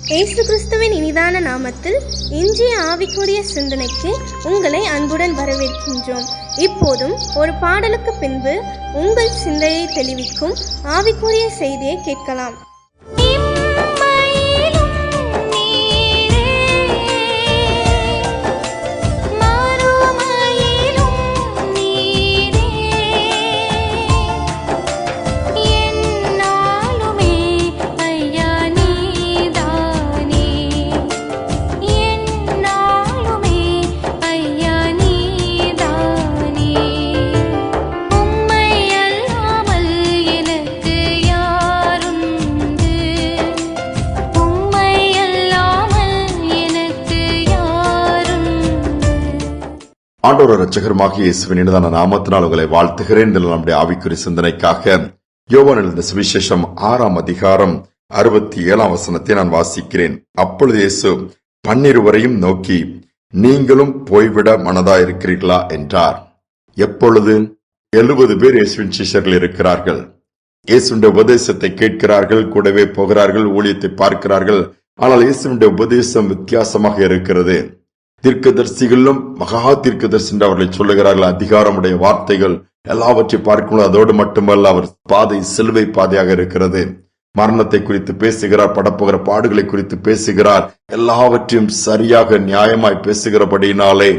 இயேசு கிறிஸ்துவின் இனிதான நாமத்தில் இன்றைய ஆவிக்குரிய சிந்தனைக்கு உங்களை அன்புடன் வரவேற்கின்றோம். இப்போதும் ஒரு பாடலுக்கு பின்பு உங்கள் சிந்தையை தெளிவிக்கும் ஆவிக்குரிய செய்தியை கேட்கலாம். ஆண்டவர் இரட்சகருமாகிய இயேசுவின் இனிதான நாமத்தினால் உங்களை வாழ்த்துகிறேன். நம்முடைய ஆவிக்குரிய சிந்தனைக்காக யோவான் எழுதின சுவிசேஷம் 6ஆம் அதிகாரம் 67ஆம் வசனத்தை நான் வாசிக்கிறேன். அப்பொழுது இயேசு 12 நோக்கி, நீங்களும் போய்விட மனதாயிருக்கிறீர்களா என்றார். எப்பொழுது? 70 பேர் இயேசுவின் சிஷ்யர்கள் இருக்கிறார்கள். இயேசுவின் உபதேசத்தை கேட்கிறார்கள், கூடவே போகிறார்கள், ஊழியத்தை பார்க்கிறார்கள். ஆனால் இயேசுவின் உபதேசம் வித்தியாசமாக இருக்கிறது. தீர்க்கதரிசிகளும் மகா தீர்க்கதரிசி என்று அவர்களை சொல்லுகிறார்கள். அதிகாரமுடைய வார்த்தைகள் எல்லாவற்றை பார்க்கணும். அதோடு மட்டுமல்ல, அவர் பாதை சிலுவை பாதையாக இருக்கிறது. மரணத்தை குறித்து பேசுகிறார், படப்போகிற பாடுகளை குறித்து பேசுகிறார். எல்லாவற்றையும் சரியாக நியாயமாய் பேசுகிறபடியினாலே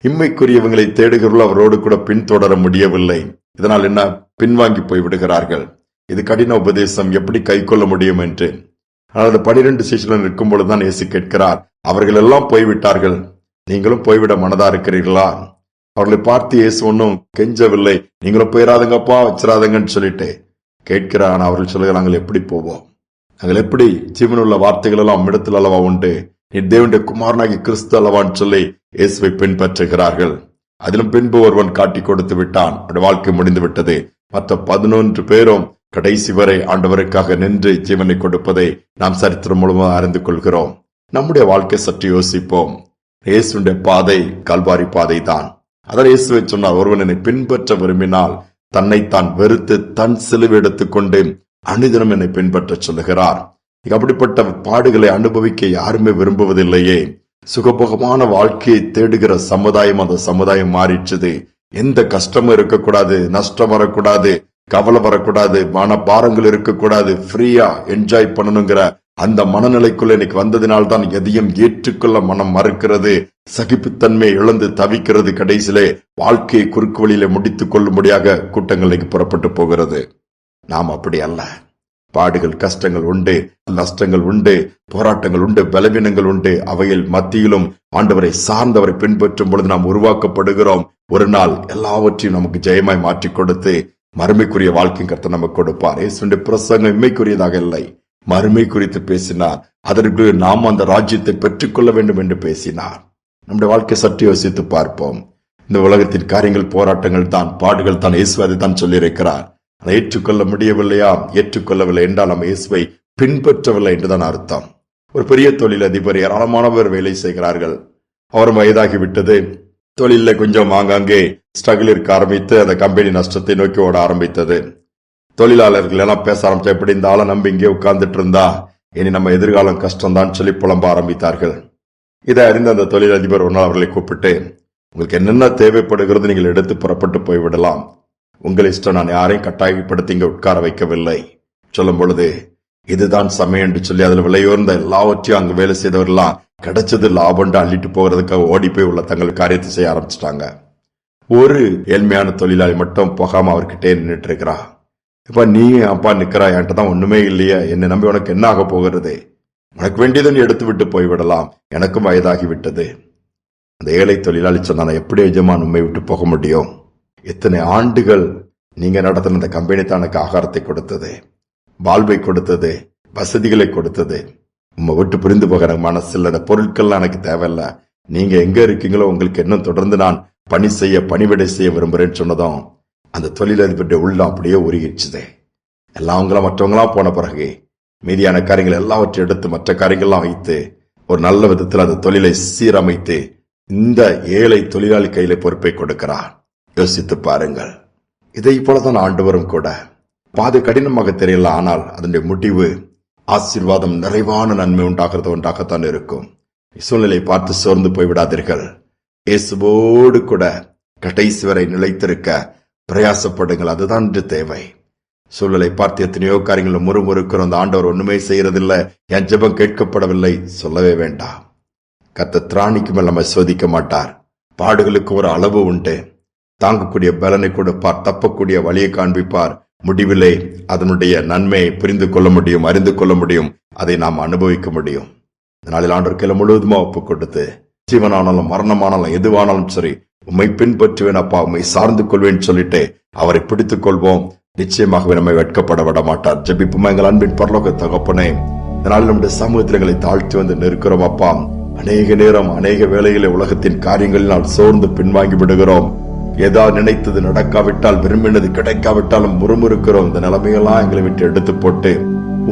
இம்மைக்குரியவங்களை தேடுகிறவர்கள் அவரோடு கூட பின்தொடர முடியவில்லை. இதனால் என்ன? பின்வாங்கி போய் விடுகிறார்கள். இது கடின உபதேசம், எப்படி கை கொள்ள முடியும் என்று. ஆனால் 12 சீஷர்கள் இருக்கும் பொழுதுதான் இயேசு கேட்கிறார், அவர்கள் எல்லாம் போய்விட்டார்கள், நீங்களும் போய்விட மனதா இருக்கிறீர்களா? அவர்களை பார்த்து இயேசு ஒன்னும் கெஞ்சவில்லை, நீங்களும் போயிடாதுங்கப்பா, வச்சிடாதுங்கன்னு சொல்லிட்டு கேட்கிறார். ஆனால் அவர்கள் சொல்லுகிறார், நாங்கள் எப்படி போவோம்? நாங்கள் எப்படி? ஜீவனுள்ள வார்த்தைகள் எல்லாம் இடத்தில் அல்லவா உண்டு, நீ தேவனுடைய குமாரனாகி கிறிஸ்து அல்லவான்னு சொல்லி இயேசுவை பின்பற்றுகிறார்கள். அதிலும் பின்பு ஒருவன் காட்டி கொடுத்து விட்டான், அவருடைய வாழ்க்கை முடிந்து விட்டது. மற்ற 11 பேரும் கடைசி வரை ஆண்டவருக்காக நின்று ஜீவனை கொடுப்பதை நாம் சரித்திரம் மூலமாக அறிந்து கொள்கிறோம். நம்முடைய வாழ்க்கை சற்று யோசிப்போம். இயேசுடைய பாதை கல்வாரி பாதை தான். அதான் இயேசுவை சொன்னார், ஒருவன் என்னை பின்பற்ற விரும்பினால் தன்னைத்தான் வெறுத்து தன் சிலுவை எடுத்துக்கொண்டு அனுதினம் என்னை பின்பற்ற சொல்லுகிறார். அப்படிப்பட்ட பாடுகளை அனுபவிக்க யாருமே விரும்புவதில்லையே. சுகபோகமான வாழ்க்கையை தேடுகிற சமுதாயம் அந்த சமுதாயம் மாறிடுச்சு. எந்த கஷ்டமும் இருக்கக்கூடாது, நஷ்டம் வரக்கூடாது, கவலை வரக்கூடாது, மன பாரங்கள் இருக்கக்கூடாது, ஃப்ரீயா என்ஜாய் பண்ணணுங்கிற அந்த மனநிலைக்குள்ள இன்னைக்கு வந்ததினால்தான் எதையும் ஏற்றுக்கொள்ள மனம் மறுக்கிறது, சகிப்புத்தன்மை இழந்து தவிக்கிறது. கடைசியிலே வாழ்க்கையை குறுக்கு வழியில முடித்துக் கொள்ளும்படியாக கூட்டங்களுக்கு புறப்பட்டு போகிறது. நாம் அப்படி அல்ல. பாடுகள், கஷ்டங்கள் உண்டு, நஷ்டங்கள் உண்டு, போராட்டங்கள் உண்டு, பலவீனங்கள் உண்டு. அவையில் மத்தியிலும் ஆண்டவரை சார்ந்தவரை பின்பற்றும் பொழுது நாம் உருவாக்கப்படுகிறோம். ஒரு நாள் எல்லாவற்றையும் நமக்கு ஜெயமாய் மாற்றி கொடுத்து மறுமைக்குரிய வாழ்க்கை கர்த்தர் நமக்கு கொடுப்பார். இயேசுவின் பிரசங்கம் இம்மைக்குரியதாக இல்லை, மறுமை குறித்து பேசினார். அதற்கு நாம் அந்த ராஜ்யத்தை பெற்றுக் கொள்ள வேண்டும் என்று பேசினார். நம்முடைய வாழ்க்கை சற்று யோசித்து பார்ப்போம். இந்த உலகத்தின் காரியங்கள் போராட்டங்கள் தான், பாடுகள் தான். இயேசு அதை தான் சொல்லியிருக்கிறார். அதை ஏற்றுக்கொள்ள முடியவில்லையா? ஏற்றுக்கொள்ளவில்லை என்றால் நம்ம இயேசுவை பின்பற்றவில்லை என்றுதான் அர்த்தம். ஒரு பெரிய தொழில் அதிபர், ஏராளமானவர் வேலை செய்கிறார்கள். அவரும் வயதாகிவிட்டது. தொழில கொஞ்சம் ஆங்காங்கே ஸ்ட்ரகிள் இருக்க ஆரம்பித்து அந்த கம்பெனி நஷ்டத்தை நோக்கி ஓட ஆரம்பித்தது. தொழிலாளர்கள் எல்லாம் பேச ஆரம்பிச்சா, எப்படி இந்த ஆளை நம்பி இங்கே உட்கார்ந்துட்டு இருந்தா இனி நம்ம எதிர்காலம் கஷ்டம்தான் சொல்லி புலம்ப ஆரம்பித்தார்கள். இதை அறிந்த அந்த தொழிலதிபர் ஒரு நாள் அவர்களை கூப்பிட்டு, உங்களுக்கு என்னென்ன தேவைப்படுகிறது நீங்கள் எடுத்து புறப்பட்டு போய்விடலாம், உங்கள் இஷ்டம், நான் யாரையும் கட்டாயப்படுத்தி இங்க உட்கார வைக்கவில்லை சொல்லும் பொழுது, இதுதான் சமயம் என்று சொல்லி அதில் விலையோர்ந்த எல்லாவற்றையும் அங்கு வேலை செய்தவர்கள்லாம் கிடைச்சது லாபம் அள்ளிட்டு போகிறதுக்காக ஓடி போய் உள்ள தங்கள் காரியத்தை செய்ய ஆரம்பிச்சிட்டாங்க. ஒரு ஏழ்மையான தொழிலாளி மட்டும் போகாம அவர்கிட்டே நின்றுட்டு இருக்கிறா. இப்ப நீ அப்பா நிக்கிறா, என்கிட்ட தான் ஒண்ணுமே இல்லையே, என்னை நம்பி உனக்கு என்ன ஆக போகிறது? உனக்கு வேண்டியதை நீ எடுத்து விட்டு போய்விடலாம், எனக்கும் வயதாகி விட்டது. அந்த ஏழை தொழிலாளி சொன்னா, எப்படி எஜமான் உண்மை விட்டு போக முடியும்? எத்தனை ஆண்டுகள் நீங்க நடத்தின அந்த கம்பெனி தான் எனக்கு ஆகாரத்தை கொடுத்தது, வாழ்வை கொடுத்தது, வசதிகளை கொடுத்தது. உண்மை விட்டு புரிந்து போக எனக்கு மனசில்லை, அந்த பொருட்கள்லாம் எனக்கு தேவையில்ல, நீங்க எங்க இருக்கீங்களோ உங்களுக்கு இன்னும் தொடர்ந்து நான் பணி செய்ய, பணிவிடை செய்ய விரும்புறேன்னு சொன்னதும் அந்த தொழிலதிபருடைய உள்ளம் அப்படியே உருகிடுச்சுது. எல்லாவங்களும் மற்றவங்களாம் போன பிறகு மீதியான காரியங்கள் எல்லாவற்றையும் எடுத்து மற்ற காரியங்கள்லாம் வைத்து ஒரு நல்ல விதத்தில் அந்த தொழிலை சீரமைத்து இந்த ஏழை தொழிலாளி கையில பொறுப்பை கொடுக்கிறார். யோசித்து பாருங்கள். இதை போலதான் ஆண்டவரும் கூட. பாதை கடினமாக தெரியல, ஆனால் அதனுடைய முடிவு ஆசீர்வாதம் நிறைவான நன்மை உண்டாகிறது ஒன்றாகத்தான் இருக்கும். சூழ்நிலை பார்த்து சோர்ந்து போய்விடாதீர்கள். இயேசுவோடு கூட கடைசி வரை நிலைத்திருக்க பிரயாசப்படுங்கள். அதுதான் இன்று தேவை. சூழலை பார்த்து எத்தனையோ காரியங்கள் முறுமுறுக்கிறோம். அந்த ஆண்டவர் ஒண்ணுமே செய்யறதில்லை, என் ஜெபம் கேட்கப்படவில்லை சொல்லவே வேண்டாம். கர்த்தர் திராணிக்கு மேல் நம்ம சோதிக்க மாட்டார். பாடுகளுக்கு ஒரு அளவு உண்டு. தாங்கக்கூடிய பலனை கொடுப்பார், தப்பக்கூடிய வழியை காண்பிப்பார். முடிவிலே அதனுடைய நன்மையை புரிந்து கொள்ள முடியும், அறிந்து கொள்ள முடியும், அதை நாம் அனுபவிக்க முடியும். நாளில் ஆண்டவர் கையில முழுவதுமா ஒப்பு கொடுத்து, ஜீவனானாலும் மரணமானாலும் எதுவானாலும் சரி உம்மை பின்பற்றுவேன் அப்பா, உம்மை சார்ந்து கொள்வேன் சொல்லிட்டு அவரை பிடித்துக் கொள்வோம். நிச்சயமாகவே நம்மை வெட்கப்பட விட மாட்டார். ஜெபிப்புமா. எங்கள் அன்பின் பரலோக தகப்பனே, இதனால் நம்முடைய சமூகத்திலே தாழ்த்தி வந்து நிற்கிறோம் அப்பா. அநேக நேரம் அநேக வேளையிலே உலகத்தின் காரியங்களினால் சோர்ந்து பின்வாங்கி விடுகிறோம். ஏதாவது நினைத்தது நடக்காவிட்டால், விரும்பினது கிடைக்காவிட்டாலும் முறுமுறுக்கிறோம். இந்த நிலைமையெல்லாம் எங்களை விட்டு எடுத்து போட்டு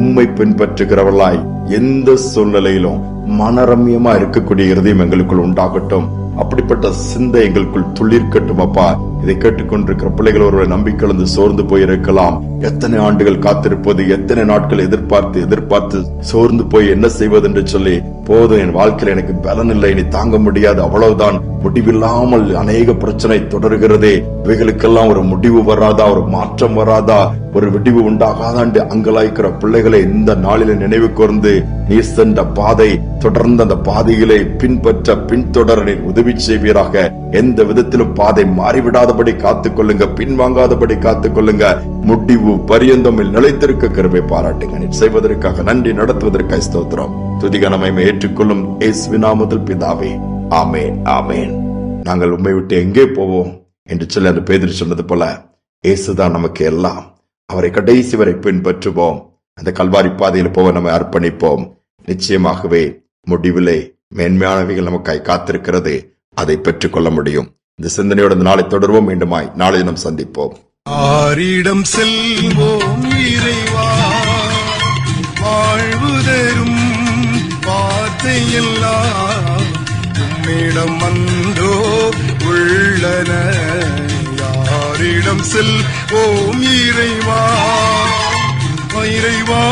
உம்மை பின்பற்றுகிறவர்களாய் எந்த சூழ்நிலையிலும் மனரம்யமா இருக்கக்கூடிய இருதயம் எங்களுக்குள் உண்டாகட்டும். அப்படிப்பட்ட சிந்தை எங்களுக்குள் துளிர்க்கட்டும் அப்பா. இதை கேட்டுக்கொண்டிருக்கிற பிள்ளைகள் ஒருவரை நம்பிக்கொண்டு சோர்ந்து போயிருக்கலாம். எத்தனை ஆண்டுகள் காத்திருப்பது, எத்தனை நாட்கள் எதிர்பார்த்து சோர்ந்து போய் என்ன செய்வது என்று சொல்லி, போதும் என் வாழ்க்கையில் எனக்கு பலன் இல்லை, இனி தாங்க முடியாது, அவ்வளவுதான், முடிவில்லாமல் அநேக பிரச்சனை தொடர்கிறதே, இவைகளுக்கெல்லாம் ஒரு முடிவு வராதா, ஒரு மாற்றம் வராதா, ஒரு விடிவு உண்டாகாதாண்டு அங்கலாய்க்கிற பிள்ளைகளை இந்த நாளில நினைவு கூர்ந்து நீர் சென்ற பாதை தொடர்ந்து அந்த பாதையிலே பின்தொடர நீர் உதவி செய்வீராக. எந்த விதத்திலும் பாதை மாறிவிடாதபடி காத்துக் கொள்ளுங்க, பின்வாங்காதபடி காத்துக் கொள்ளுங்க. முடிவு பரியந்தம் நிலைத்திருக்க கிருபை பாராட்டுங்க. நீர் செய்வதற்காக நன்றி, நடத்துவதற்காக ஸ்தோத்திரம். துதிகனமை ஏற்றுக்கொள்ளும் இயேசுவின் நாமத்தில் பிதாவே, ஆமேன், ஆமேன். நாங்கள் உம்மை விட்டு எங்கே போவோம் என்று சொல்லி அந்த பேதுரு சொன்னது போல, இயேசுதான் நமக்கு எல்லாம். அவரை கடைசி வரை பின்பற்றுவோம். அந்த கல்வாரி பாதையில் போக நம்மை அர்ப்பணிப்போம். நிச்சயமாகவே முடிவிலே மேன்மையானவைகள் நமக்காய் காத்திருக்கிறது. அதை பெற்றுக் கொள்ள முடியும். இந்த சிந்தனையோட நாளை தொடர்வோம். மீண்டுமாய் நாளை தினம் சந்திப்போம். ஆரிடம் செல்வோம் இறைவா, வாழ்வு தரும் வார்த்தையெல்லாம் உம்மிடம் அன்றோ உள்ளன. யாரிடம் செல்வோம் இறைவா, இறைவா